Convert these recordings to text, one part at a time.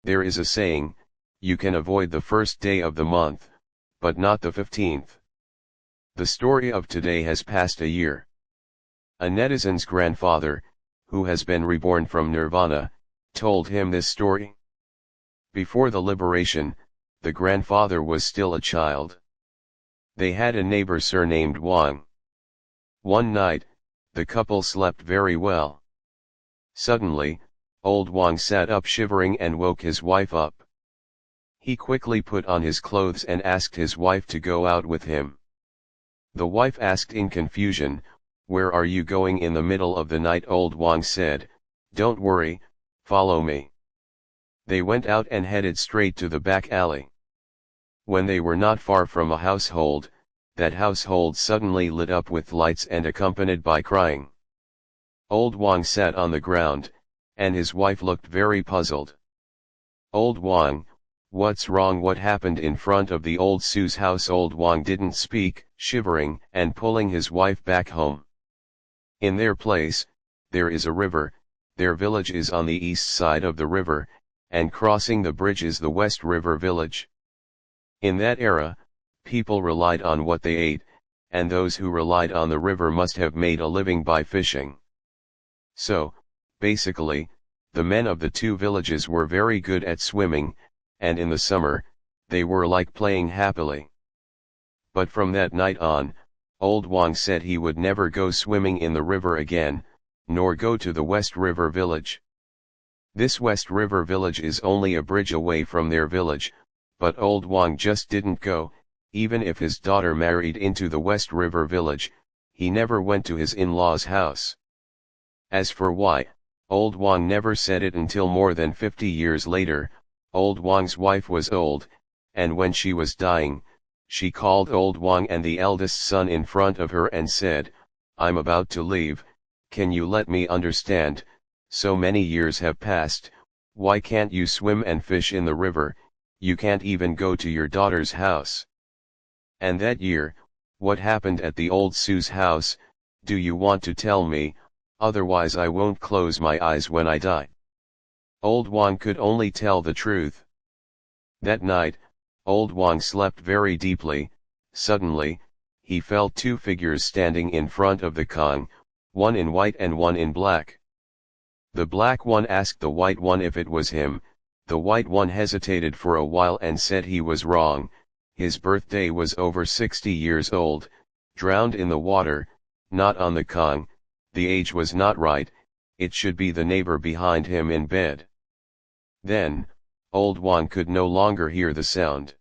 There is a saying, you can avoid the first day of the month, but not the 15th. The story of today has passed a year. A netizen's grandfather, who has been reborn from nirvana, told him this story. Before the liberation, the grandfather was still a child. They had a neighbor surnamed Wang. One night, the couple slept very well. Suddenly, old Wang sat up shivering and woke his wife up. He quickly put on his clothes and asked his wife to go out with him. The wife asked in confusion, "Where are you going in the middle of the night?" Old Wang said, "Don't worry, follow me." They went out and headed straight to the back alley. When they were not far from a household, that household suddenly lit up with lights and accompanied by crying. Old Wang sat on the ground, and his wife looked very puzzled. "Old Wang, what's wrong? What happened in front of the old Sue's house?" Old Wang didn't speak, shivering and pulling his wife back home. "In their place, there is a river, their village is on the east side of the river, and crossing the bridge is the West River village. In that era, people relied on what they ate, and those who relied on the river must have made a living by fishing. So, basically, the men of the two villages were very good at swimming, and in the summer, they were like playing happily. But from that night on, old Wang said he would never go swimming in the river again, nor go to the West River village. This West River village is only a bridge away from their village, but old Wang just didn't go. Even if his daughter married into the West River village, he never went to his in-laws' house. As for why, old Wang never said it until more than 50 years later. Old Wang's wife was old, and when she was dying, she called old Wang and the eldest son in front of her and said, "I'm about to leave, can you let me understand? So many years have passed, why can't you swim and fish in the river? You can't even go to your daughter's house." And that year, what happened at the old Sue's house, do you want to tell me? Otherwise I won't close my eyes when I die. Old Wang could only tell the truth. That night, old Wang slept very deeply. Suddenly, he felt two figures standing in front of the Kong, one in white and one in black. The black one asked the white one if it was him. The white one hesitated for a while and said he was wrong. His birthday was over 60 years old, drowned in the water, not on the Kong. The age was not right, it should be the neighbor behind him in bed. Then, old Wang could no longer hear the sound.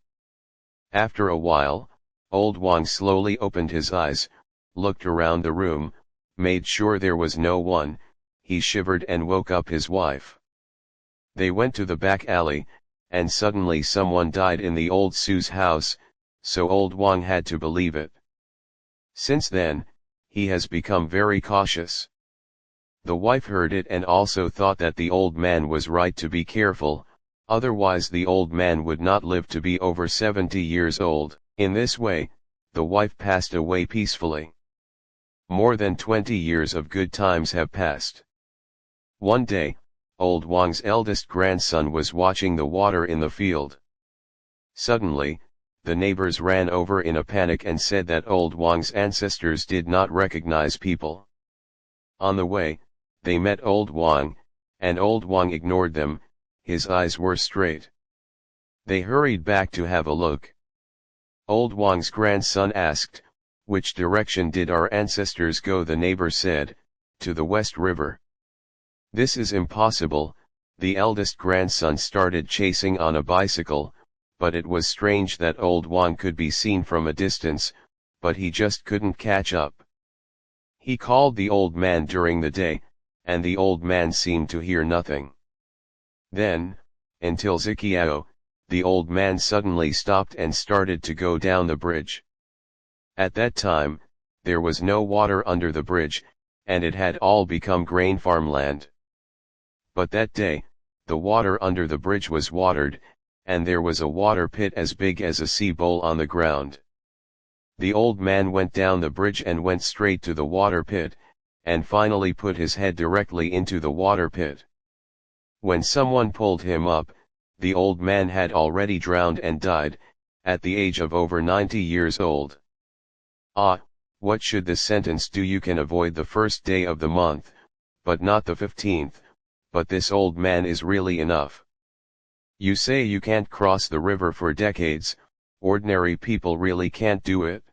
After a while, old Wang slowly opened his eyes, looked around the room, made sure there was no one. He shivered and woke up his wife. They went to the back alley, and suddenly someone died in the old Sue's house, so old Wang had to believe it. Since then, he has become very cautious. The wife heard it and also thought that the old man was right to be careful, otherwise the old man would not live to be over 70 years old. In this way, the wife passed away peacefully. More than 20 years of good times have passed. One day, old Wang's eldest grandson was watching the water in the field. Suddenly, the neighbors ran over in a panic and said that old Wang's ancestors did not recognize people. On the way, they met old Wang, and old Wang ignored them, his eyes were straight. They hurried back to have a look. Old Wang's grandson asked, "Which direction did our ancestors go?" The neighbor said, "To the West River." "This is impossible." The eldest grandson started chasing on a bicycle, but it was strange that old Wang could be seen from a distance, but he just couldn't catch up. He called the old man during the day, and the old man seemed to hear nothing. Then, until Zikiao, the old man suddenly stopped and started to go down the bridge. At that time, there was no water under the bridge, and it had all become grain farmland. But that day, the water under the bridge was watered, and there was a water pit as big as a sea bowl on the ground. The old man went down the bridge and went straight to the water pit, and finally put his head directly into the water pit. When someone pulled him up, The old man had already drowned and died, at the age of over 90 years old. Ah, what should this sentence do? You can avoid the first day of the month, but not the 15th, but this old man is really enough. You say you can't cross the river for decades, ordinary people really can't do it.